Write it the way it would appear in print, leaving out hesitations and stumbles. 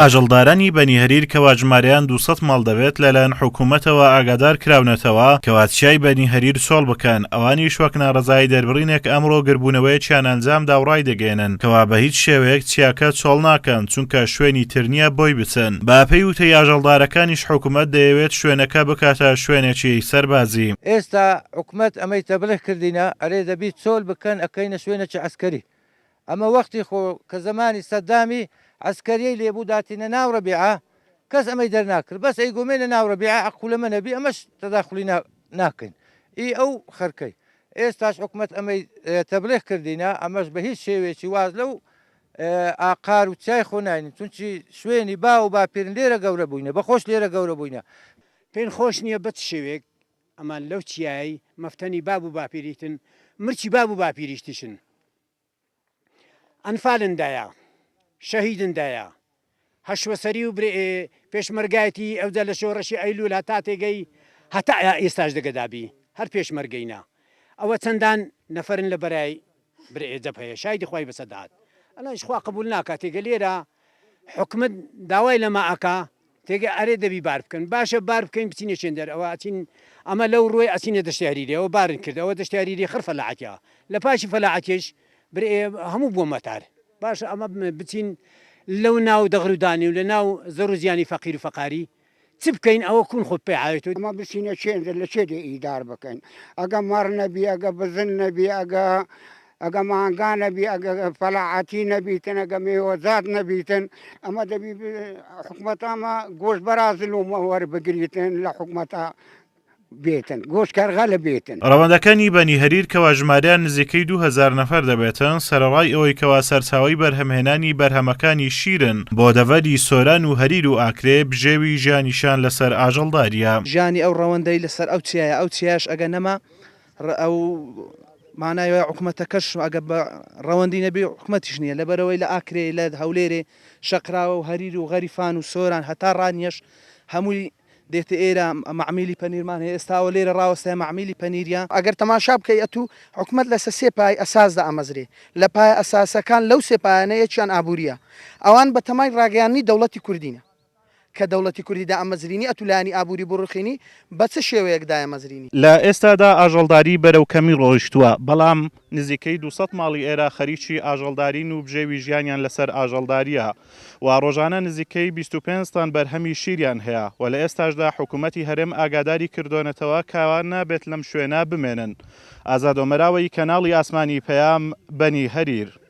ئاژەڵدارانی بەنی هەریر کەوا ژمارەیان 200 ماڵ دەبێت لەلایەن حکوومەتەوە ئاگادار کراونەتەوە کەواتچیای بەنی هەریر سۆڵ بکەن ئەوانیش وەک ناڕەزایی دەربڕینێک ئەمڕۆ گربوونەوەیەکیان ئەنجام داوڕای دەگەێنن کەوا بە هیچ شێوەیەک چیاکە چۆڵ ناکەن چونکە شوێنی تر نییە بۆی بچن باپەی وتەی ئاژەڵدارەکانیش حکوومەت دەیەوێت شوێنەکە بکاتە شوێنێکی سەربازی. ئێستا حکوومەت ئەمەی تەبلیغ کردینە ئەرێ دەبیت چۆل بکەن ئەکەینە شوێنێکی عسکەری ئەمە وەختی خۆ کە زمانی سەدامی عسکەریەی لێبوو داتینە ناو ڕەبیعە کەس ئەمەی دەرناکرد بەس ئەی گومێنە ناو ڕەبیعە عەقوولەمە نەبی ئەمەش تەداخولی ناکەین ئەو خەرکەی ئێستاش حکوومەت ئەمەی تەبلیغ کردینە ئەمەش بە هیچ شێوێکی واز لەو ئاقار و چای خۆ ناینین چونچی شوێنی با و باپیرن لێرە گەورە بووینە بەخۆش لێرە گەورە بووینە پێین خۆش نییە بەت شێوێک ئەمان لەو چیایی مەفتەنی باب و باپیریتن مرچی باب و باپیریشتیشن ئەنفالندایە شەهیدندایە هەشوەسەری و پێشمەرگایەتی ئەودا لە شۆڕەشی ئەیلول هەتا تێگەی هەتا ئێستاش دەگەدابی هەر پێشمەرگەینە ئەوە چەندان نەفرن لە بەرای برێ جەبهەیە شایدی خوای بەسەدات ئەلانش خوا قبول ناکات تێگە لێرە حکومت داوای لەما ئەکا تێگە ئەرێ دەبی بار بکەن باشە بار بکەین بچینە چێندەر ئەوە ئەچین ئەمە لەو ڕۆی ئەچینە دەشتیاریری ئەوە بارن کرد ئەوە دەشتیاریری خڕ فەلاعەتیە لە پاشی فەلاعەتیش هەموو بۆ مەتار باشە ئەمە بچین لەو ناو دەغرودانی و لە ناو زەڕ و زیانی فەقیر و فەقاری چ بکەین ئەوە کون خۆ پێعاوێت ئەمە بچینە چێندە لە چێ ئیدار بکەین ئەگە مەڕ نەبی ئەگە بزن نەبی ئەگە مانگا نەبی ئەگە فەلاعەتی نەبیتن ئەگە مێوەزات نەبیتن ئەمە دەبی حکوومەتامە گۆشت بەرازل و وەربگریتن لە حکوومەتە بێتن گۆشتکارغا لە بێتن. ڕەوەندەکانی بەنی هەریر کەوا ژمارەیان نزیکەی 2000 نەفەر دەبێتن سەرەڕای ئەوەی کەوا سەرچاوەی بەرهەمهێنانی بەرهەمەکانی شیرن بۆ دەڤەری سۆران و هەریر و ئاکرێ بژێوی ژیانیشان لەسەر ئاژەڵداریە. ژیانی ئەو ڕەوەندەی لەسەر ئەو چیایە ئەو چیاش ئەگە نەما ئەو مانایەوە حکوومەتەکەش ئەگە بە ڕەوەندی نەبی حکوومەتیش نییە لەبەرەوەی لە ئاکرێ لە هەولێرێ شەقراوە و هەریر و غەریفان و سۆران هەتا ڕانیەش هەمووی دێتە ئێرە معمیلی پەنیرمان هەیە ئێستاوە لێرە ڕاوەستای معمیلی پەنیریە ئەگەر تەماشا بکەی ئەتوو حکوومەت لەسە سێ پای ئەساسدا ئەمەزرێ لە پای ئەساسەکان لەو سێ پایانە یەکیان ئابووریە ئەوان بە تەمای ڕاگەیاندنی دەوڵەتی کوردینە کە دەوڵەتی کوردیدا ئەمەزرینی ئەتولانی ئابووری بڕخینی بە چه شێوەیەکدا ئەمەزرینی لە ئێستادا ئاژەڵداری بەرەو کەمی ڕۆیشتووە بەڵام نزیکەی 200 ماڵی ئێرە خەریکی ئاژەڵدارین و بژێوی ژیانیان لەسەر ئاژەڵداریە و ڕۆژانە نزیکەی 25 تان بەرهەمی شیریان هەیە و لە ئێستاشدا حکوومەتی هەرێم ئاگاداری کردوونەتەوە کاوان نابێت لەم شوێنە بمێنن. ئازاد ئۆمەراوی کەناڵی ئاسمانی پەیام بەنی هەریر.